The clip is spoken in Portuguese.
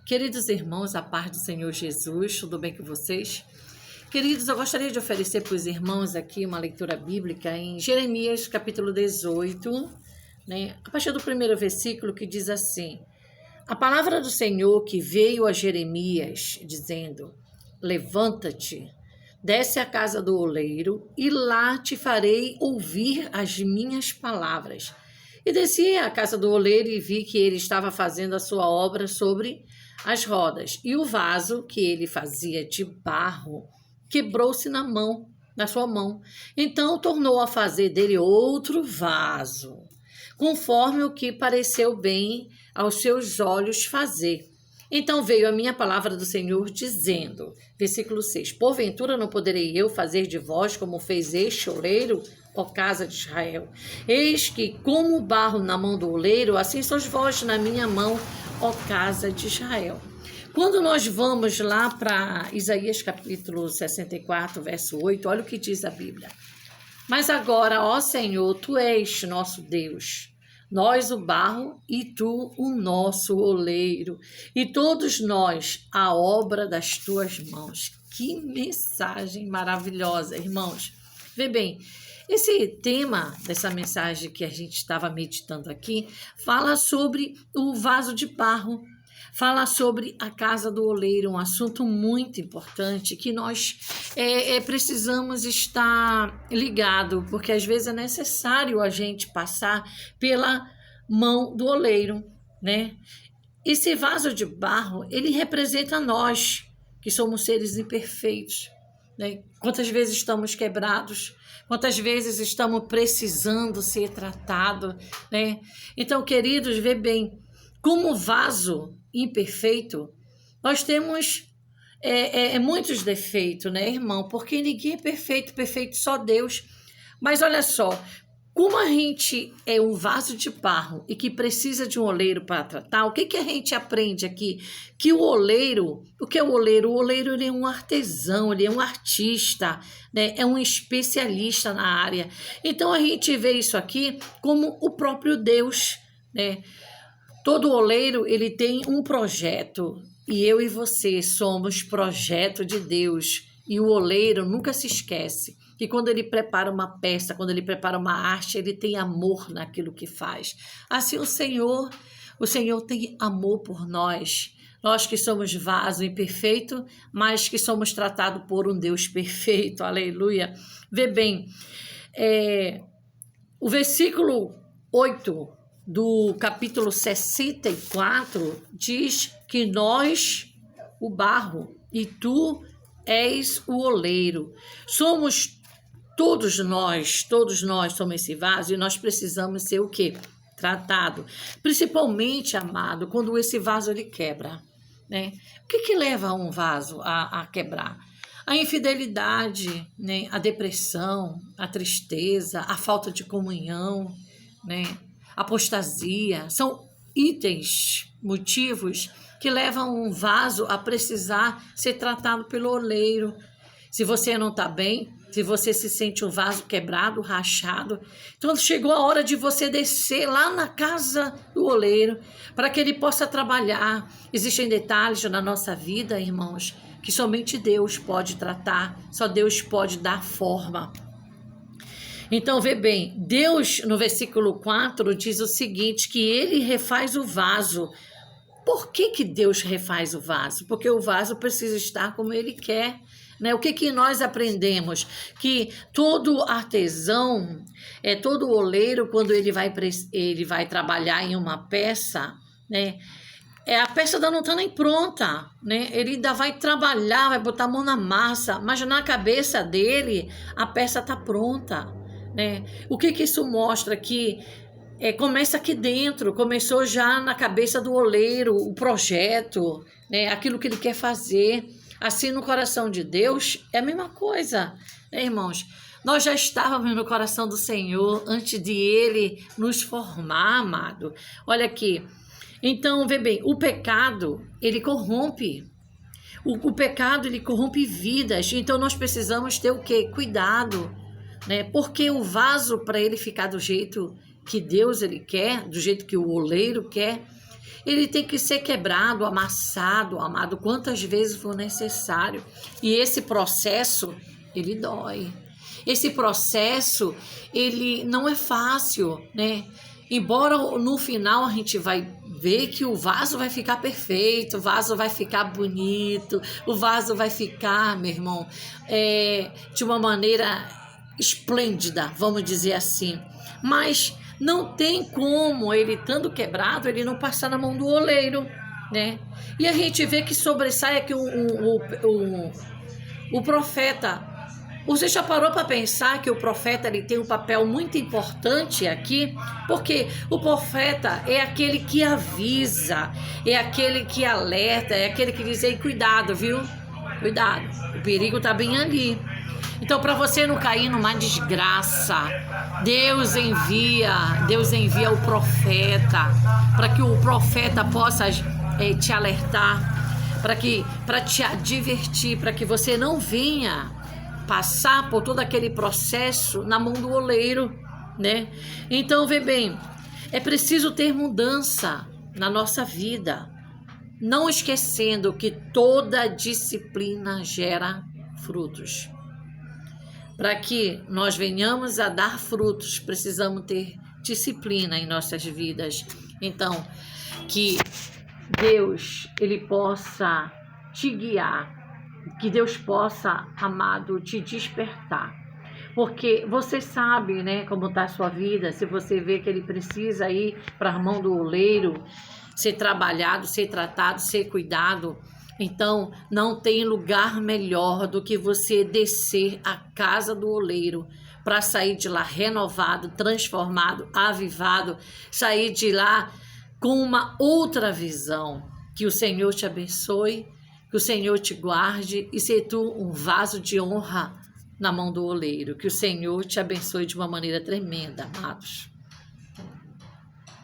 Queridos irmãos, a paz do Senhor Jesus, tudo bem com vocês? Queridos, eu gostaria de oferecer para os irmãos aqui uma leitura bíblica em Jeremias, capítulo 18, a partir do primeiro versículo, que diz assim: a palavra do Senhor que veio a Jeremias, dizendo: levanta-te, desce à casa do oleiro, e lá te farei ouvir as minhas palavras. E desci à casa do oleiro e vi que ele estava fazendo a sua obra sobre as rodas, e o vaso que ele fazia de barro quebrou-se na sua mão. Então tornou a fazer dele outro vaso, conforme o que pareceu bem aos seus olhos fazer. Então veio a minha palavra do Senhor dizendo, versículo 6, porventura não poderei eu fazer de vós como fez este oleiro, ó casa de Israel? Eis que, como o barro na mão do oleiro, assim sois vós na minha mão, ó casa de Israel. Quando nós vamos lá para Isaías capítulo 64, verso 8, olha o que diz a Bíblia. Mas agora, ó Senhor, tu és nosso Deus, nós o barro e tu o nosso oleiro, e todos nós a obra das tuas mãos. Que mensagem maravilhosa, irmãos. Vê bem, esse tema dessa mensagem que a gente estava meditando aqui fala sobre o vaso de barro, fala sobre a casa do oleiro, um assunto muito importante que nós precisamos estar ligado, porque às vezes é necessário a gente passar pela mão do oleiro, né? Esse vaso de barro, ele representa nós, que somos seres imperfeitos, né? Quantas vezes estamos quebrados, quantas vezes estamos precisando ser tratados, né? Então, queridos, vê bem, como vaso imperfeito, nós temos muitos defeitos, né, irmão? Porque ninguém é perfeito, perfeito só Deus. Mas olha só, como a gente é um vaso de barro e que precisa de um oleiro para tratar, o que a gente aprende aqui? Que o oleiro, o que é o oleiro? O oleiro, ele é um artesão, ele é um artista, né? É um especialista na área. Então a gente vê isso aqui como o próprio Deus, né? Todo oleiro, ele tem um projeto, e eu e você somos projeto de Deus. E o oleiro nunca se esquece que quando ele prepara uma peça, quando ele prepara uma arte, ele tem amor naquilo que faz. Assim o Senhor tem amor por nós. Nós que somos vaso imperfeito, mas que somos tratados por um Deus perfeito. Aleluia. Vê bem, o versículo 8 do capítulo 64 diz que nós, o barro, e tu és o oleiro. Todos nós somos esse vaso, e nós precisamos ser o quê? Tratado. Principalmente, amado, quando esse vaso ele quebra, né? O que leva um vaso a quebrar? A infidelidade, né? A depressão, a tristeza, a falta de comunhão, né? Apostasia, são itens, motivos que levam um vaso a precisar ser tratado pelo oleiro. Se você não está bem, se você se sente um vaso quebrado, rachado, então chegou a hora de você descer lá na casa do oleiro para que ele possa trabalhar. Existem detalhes na nossa vida, irmãos, que somente Deus pode tratar, só Deus pode dar forma. Então, vê bem, Deus, no versículo 4, diz o seguinte, que ele refaz o vaso. Por que Deus refaz o vaso? Porque o vaso precisa estar como ele quer, né? O que nós aprendemos? Que todo artesão, todo oleiro, quando ele vai trabalhar em uma peça, né? A peça ainda não está nem pronta, né? Ele ainda vai trabalhar, vai botar a mão na massa, mas na cabeça dele a peça está pronta. Né? O que isso mostra? Que começa aqui dentro, começou já na cabeça do oleiro o projeto, né? Aquilo que ele quer fazer. Assim, no coração de Deus é a mesma coisa, né, irmãos? Nós já estávamos no coração do Senhor antes de ele nos formar, amado. Olha aqui, então vê bem, o pecado ele corrompe. O pecado ele corrompe vidas, então nós precisamos ter o quê? Cuidado, né? Porque o vaso, para ele ficar do jeito que Deus ele quer, do jeito que o oleiro quer, ele tem que ser quebrado, amassado, amado, quantas vezes for necessário. E esse processo, ele dói. Esse processo, ele não é fácil, né? Embora no final a gente vai ver que o vaso vai ficar perfeito, o vaso vai ficar bonito, o vaso vai ficar, meu irmão, de uma maneira esplêndida, vamos dizer assim. Mas não tem como ele, estando quebrado, ele não passar na mão do oleiro, né? E a gente vê que sobressai aqui o profeta. Você já parou para pensar que o profeta ele tem um papel muito importante aqui? Porque o profeta é aquele que avisa, é aquele que alerta, é aquele que diz: ei, cuidado, viu? Cuidado, o perigo está bem ali. Então, para você não cair numa desgraça, Deus envia o profeta, para que o profeta possa te alertar, para te advertir, para que você não venha passar por todo aquele processo na mão do oleiro, né? Então, vê bem, é preciso ter mudança na nossa vida, não esquecendo que toda disciplina gera frutos. Para que nós venhamos a dar frutos, precisamos ter disciplina em nossas vidas. Então, que Deus, ele possa te guiar, que Deus possa, amado, te despertar. Porque você sabe, né, como está a sua vida, se você vê que ele precisa ir para a mão do oleiro, ser trabalhado, ser tratado, ser cuidado. Então, não tem lugar melhor do que você descer à casa do oleiro para sair de lá renovado, transformado, avivado, sair de lá com uma outra visão. Que o Senhor te abençoe, que o Senhor te guarde e seja tu um vaso de honra na mão do oleiro. Que o Senhor te abençoe de uma maneira tremenda, amados.